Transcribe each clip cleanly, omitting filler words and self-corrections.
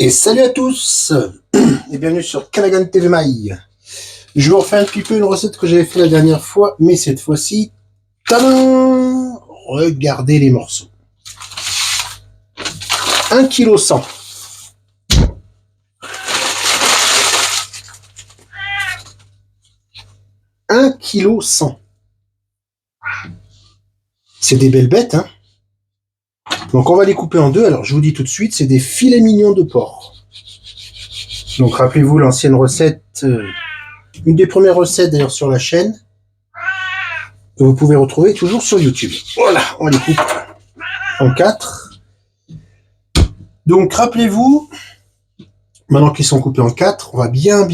Et salut à tous et bienvenue sur Callaghan TV Mail. Je vous refais un petit peu une recette que j'avais fait la dernière fois, mais cette fois-ci, tadam, regardez les morceaux. 1,1 kg. 1,1 kg. C'est des belles bêtes, hein. Donc on va les couper en deux. Alors je vous dis tout de suite, c'est des filets mignons de porc. Donc rappelez-vous l'ancienne recette, une des premières recettes d'ailleurs sur la chaîne, que vous pouvez retrouver toujours sur YouTube. Voilà, on les coupe en 4. Donc rappelez-vous, maintenant qu'ils sont coupés en 4, on va bien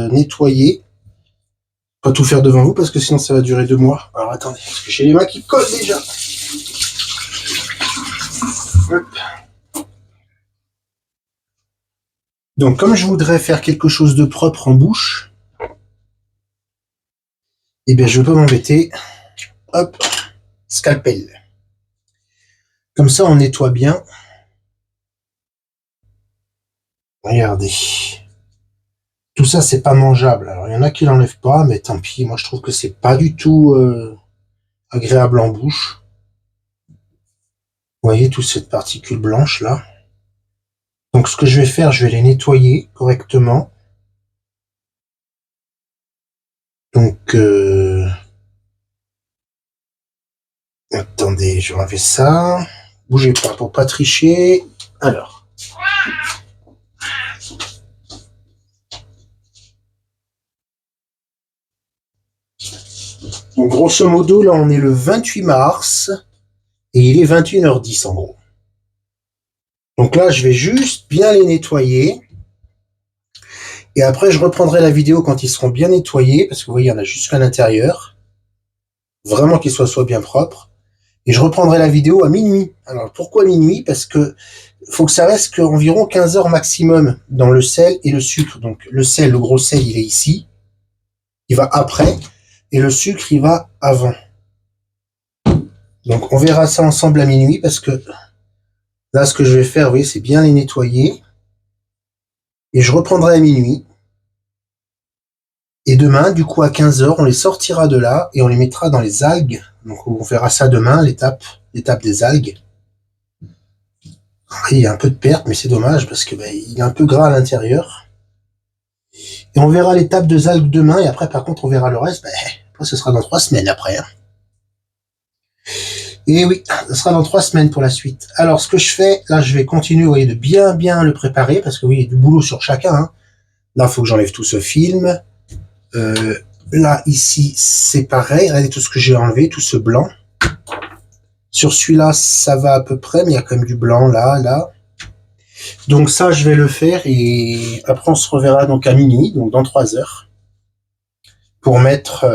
nettoyer. Pas tout faire devant vous parce que sinon ça va durer 2 mois. Alors attendez, parce que j'ai les mains qui collent déjà. Hop. Donc comme je voudrais faire quelque chose de propre en bouche, eh bien je ne vais pas m'embêter. Hop, scalpel. Comme ça on nettoie bien. Regardez. Tout ça c'est pas mangeable. Alors il y en a qui l'enlèvent pas, mais tant pis. Moi je trouve que c'est pas du tout agréable en bouche. Vous voyez toute cette particule blanche là. Donc ce que je vais faire, je vais les nettoyer correctement. Donc attendez, je refais ça. Bougez pas pour pas tricher. Alors. Donc grosso modo, là on est le 28 mars et il est 21h10 en gros. Donc là je vais juste bien les nettoyer. Et après je reprendrai la vidéo quand ils seront bien nettoyés, parce que vous voyez il y en a jusqu'à l'intérieur. Vraiment qu'ils soient bien propres. Et je reprendrai la vidéo à minuit. Alors pourquoi minuit? Parce que faut que ça reste qu'environ 15 heures maximum dans le sel et le sucre. Donc le sel, le gros sel, il est ici. Il va après. Et le sucre, il va avant. Donc on verra ça ensemble à minuit, parce que là ce que je vais faire, vous voyez, c'est bien les nettoyer. Et je reprendrai à minuit. Et demain, du coup, à 15 heures, on les sortira de là et on les mettra dans les algues. Donc on verra ça demain, l'étape des algues. Il y a un peu de perte, mais c'est dommage parce que il est un peu gras à l'intérieur. Et on verra l'étape des algues demain, et après, par contre, on verra le reste. Après, ce sera dans 3 semaines après. Hein. Et oui, ce sera dans 3 semaines pour la suite. Alors, ce que je fais, là, je vais continuer, vous voyez, de bien le préparer, parce que oui, il y a du boulot sur chacun. Hein. Là, il faut que j'enlève tout ce film. Là, ici, c'est pareil. Regardez tout ce que j'ai enlevé, tout ce blanc. Sur celui-là, ça va à peu près, mais il y a quand même du blanc là. Donc ça, je vais le faire et après, on se reverra donc à minuit, donc dans 3 heures, pour mettre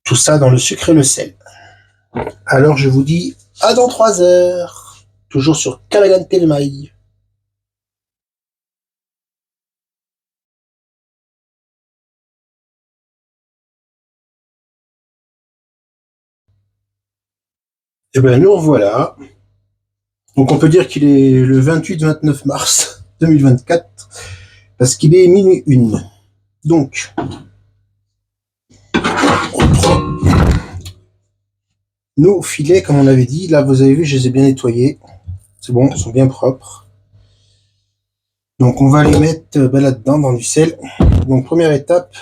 tout ça dans le sucre et le sel. Alors, je vous dis à dans 3 heures, toujours sur Callaghan TV Mail. Et bien, nous revoilà. Donc, on peut dire qu'il est le 28-29 mars 2024, parce qu'il est minuit 1. Donc, on prend nos filets, comme on avait dit. Là, vous avez vu, je les ai bien nettoyés. C'est bon, ils sont bien propres. Donc, on va les mettre là-dedans, dans du sel. Donc, première étape,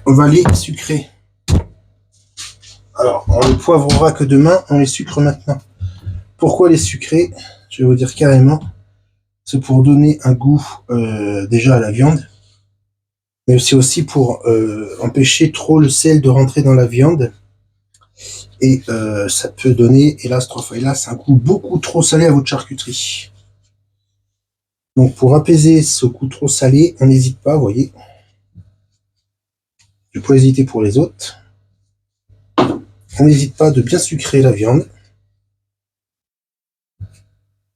on va les sucrer. Alors, on les poivrera que demain, on les sucre maintenant. Pourquoi les sucrer? Je vais vous dire carrément. C'est pour donner un goût déjà à la viande, mais c'est aussi pour empêcher trop le sel de rentrer dans la viande. Et ça peut donner, hélas, 3 fois hélas, un goût beaucoup trop salé à votre charcuterie. Donc pour apaiser ce goût trop salé, on n'hésite pas, vous voyez. Je peux hésiter pour les autres. On n'hésite pas de bien sucrer la viande.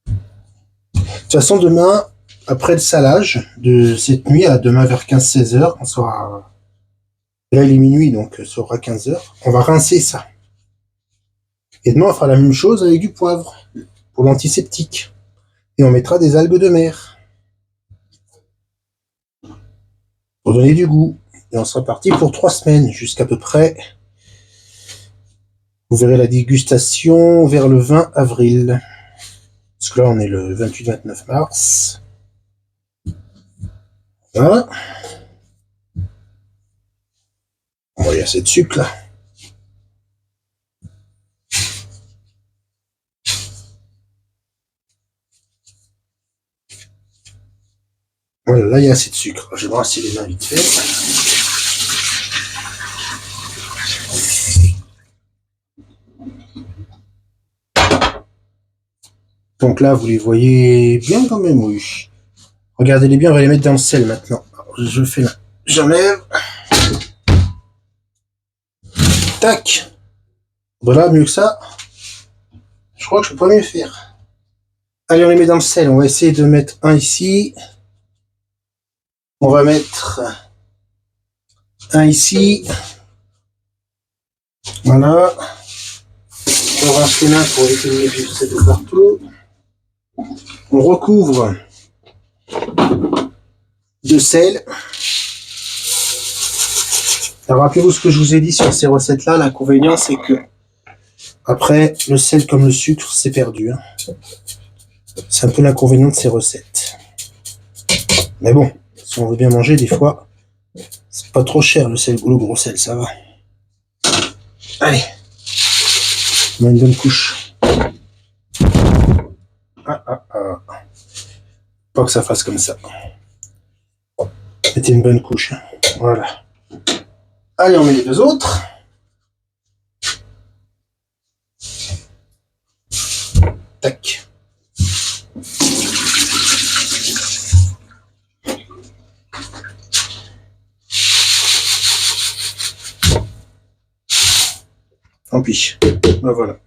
De toute façon, demain, après le salage de cette nuit, à demain vers 15-16 heures, on sera... Là, il est minuit, donc ça sera 15 heures. On va rincer ça. Et demain, on fera la même chose avec du poivre. pour l'antiseptique. Et on mettra des algues de mer pour donner du goût. Et on sera parti pour 3 semaines, jusqu'à peu près. Vous verrez la dégustation vers le 20 avril. Parce que là, on est le 28-29 mars. Voilà. Bon, il y a assez de sucre, là. Voilà, là, il y a assez de sucre. Je vais brasser les mains vite fait. Donc là, vous les voyez bien quand même, oui. Regardez-les bien, on va les mettre dans le sel maintenant. Alors, je fais là. J'enlève. Tac. Voilà, mieux que ça. Je crois que je peux pas mieux faire. Allez, on les met dans le sel. On va essayer de mettre un ici. On va mettre un ici. Voilà. On rince les mains pour éviter de mettre cette eau partout. On recouvre de sel. Alors rappelez-vous ce que je vous ai dit sur ces recettes-là. L'inconvénient, c'est que après, le sel comme le sucre, c'est perdu. Hein. C'est un peu l'inconvénient de ces recettes. Mais bon, si on veut bien manger, des fois, c'est pas trop cher le sel ou le gros sel, ça va. Allez, on met une bonne couche. Pas que ça fasse comme ça. Mettez une bonne couche. Hein. Voilà. Allez, on met les deux autres. Tac. Tant pis. Ben voilà.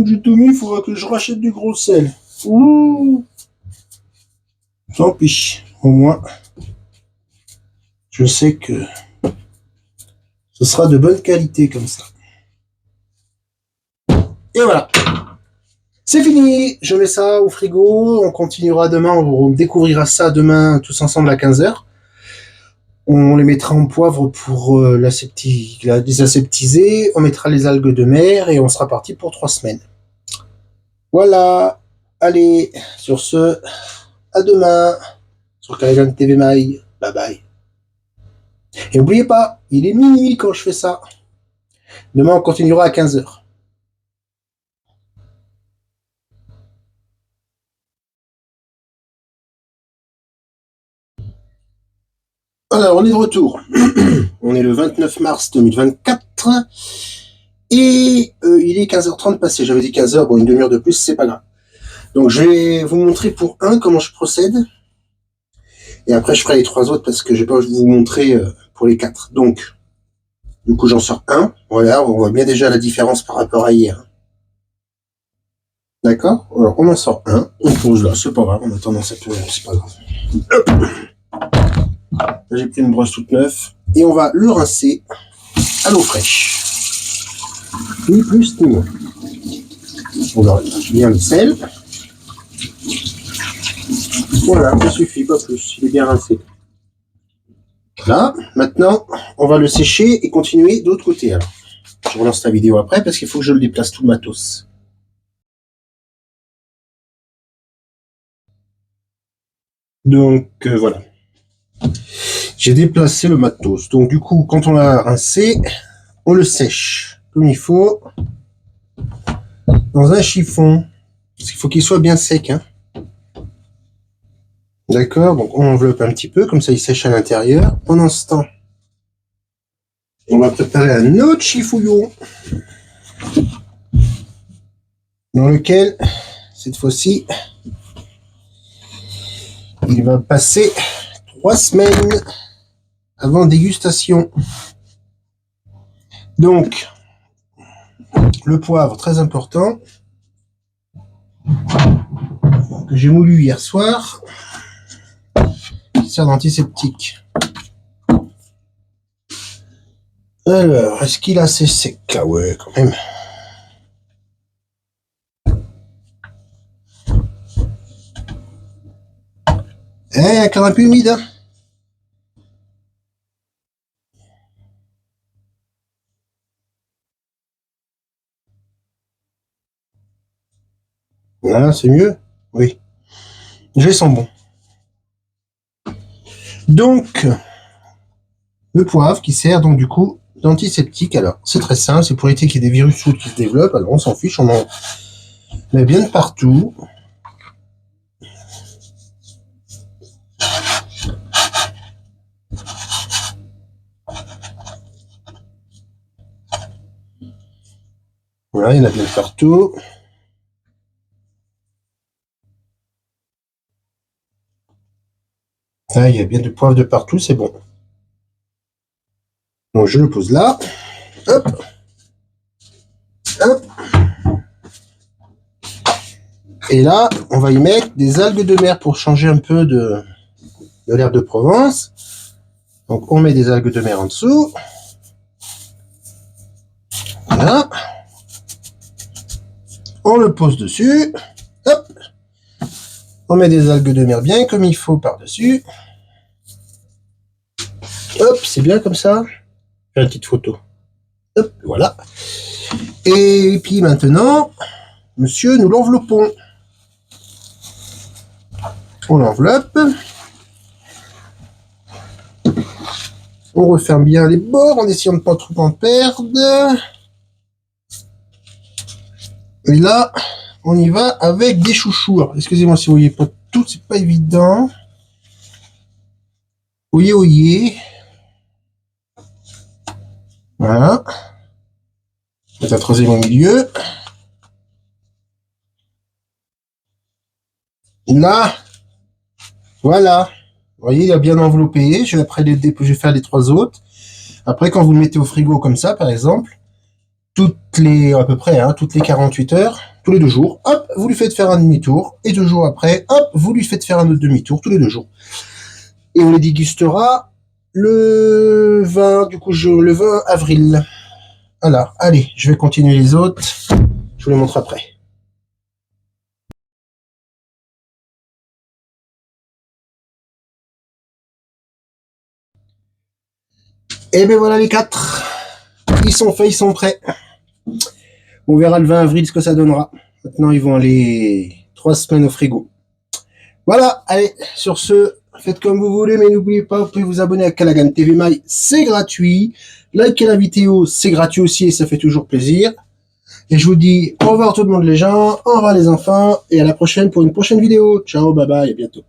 J'ai tout mis, il faudra que je rachète du gros sel. Ouh. Tant pis. Au moins, je sais que ce sera de bonne qualité comme ça. Et voilà. C'est fini. Je mets ça au frigo. On continuera demain. On découvrira ça demain tous ensemble à 15h. On les mettra en poivre pour la désaseptiser. On mettra les algues de mer et on sera parti pour 3 semaines. Voilà. Allez, sur ce, à demain sur Kaigan TV Maï. Bye bye. Et n'oubliez pas, il est minuit quand je fais ça. Demain, on continuera à 15h. Alors, on est de retour. On est le 29 mars 2024. Et il est 15h30 passé. J'avais dit 15h, bon, une demi-heure de plus, c'est pas grave. Donc, je vais vous montrer pour un comment je procède. Et après, je ferai les 3 autres parce que je vais pas vous montrer pour les 4. Donc, du coup, j'en sors un. Voilà, on voit bien déjà la différence par rapport à hier. D'accord? Alors, on en sort un. On pose là, c'est pas grave. En attendant, c'est pas grave. Hop. Là, j'ai pris une brosse toute neuve. Et on va le rincer à l'eau fraîche. Ni plus, ni moins. On va bien le sel. Voilà, ça suffit, pas plus. Il est bien rincé. Là, maintenant, on va le sécher et continuer de l'autre côté. Alors, je relance la vidéo après parce qu'il faut que je le déplace tout le matos. Donc, voilà. J'ai déplacé le matos. Donc, du coup, quand on l'a rincé, on le sèche comme il faut dans un chiffon. Parce qu'il faut qu'il soit bien sec. Hein. D'accord? Donc, on enveloppe un petit peu, comme ça il sèche à l'intérieur. Pendant ce temps, on va préparer un autre chiffouillon dans lequel, cette fois-ci, il va passer 3 semaines avant dégustation. Donc, le poivre, très important, que j'ai moulu hier soir, qui sert d'antiseptique. Alors, est-ce qu'il est assez sec là? Ouais, quand même. Encore un peu humide. Hein. Voilà, c'est mieux. Oui. Je les sens bon. Donc, le poivre qui sert donc du coup d'antiseptique. Alors, c'est très simple, c'est pour éviter qu'il y ait des virus soudes qui se développent. Alors, on s'en fiche, on en met bien de partout. Voilà, il y en a bien de partout. Là, il y a bien du poivre de partout, c'est bon. Donc, je le pose là. Hop. Hop. Et là, on va y mettre des algues de mer pour changer un peu de l'herbe de Provence. Donc, on met des algues de mer en dessous. Voilà. On le pose dessus. Hop. On met des algues de mer bien comme il faut par-dessus. Hop, c'est bien comme ça. J'ai une petite photo. Hop, voilà. Et puis maintenant, monsieur, nous l'enveloppons. On l'enveloppe. On referme bien les bords en essayant de ne pas trop en perdre. Et là, on y va avec des chouchous. Excusez-moi si vous voyez pas tout, c'est pas évident. Oyez, oyez. Voilà. Mettre un troisième au milieu. Là, voilà. Vous voyez, il a bien enveloppé. Je vais faire les trois autres. Après, quand vous le mettez au frigo comme ça, par exemple, à peu près, toutes les 48 heures, tous les 2 jours, hop, vous lui faites faire un demi-tour. Et 2 jours après, hop, vous lui faites faire un autre demi-tour, tous les 2 jours. Et on les dégustera le 20, le 20 avril. Voilà, allez, je vais continuer les autres. Je vous les montre après. Et ben voilà les 4. Ils sont faits, ils sont prêts. On verra le 20 avril ce que ça donnera. Maintenant, ils vont aller 3 semaines au frigo. Voilà, allez, sur ce, faites comme vous voulez, mais n'oubliez pas, vous pouvez vous abonner à Callaghan TV My, c'est gratuit. Likez la vidéo, c'est gratuit aussi et ça fait toujours plaisir. Et je vous dis au revoir tout le monde les gens, au revoir les enfants, et à la prochaine pour une prochaine vidéo. Ciao, bye bye, à bientôt.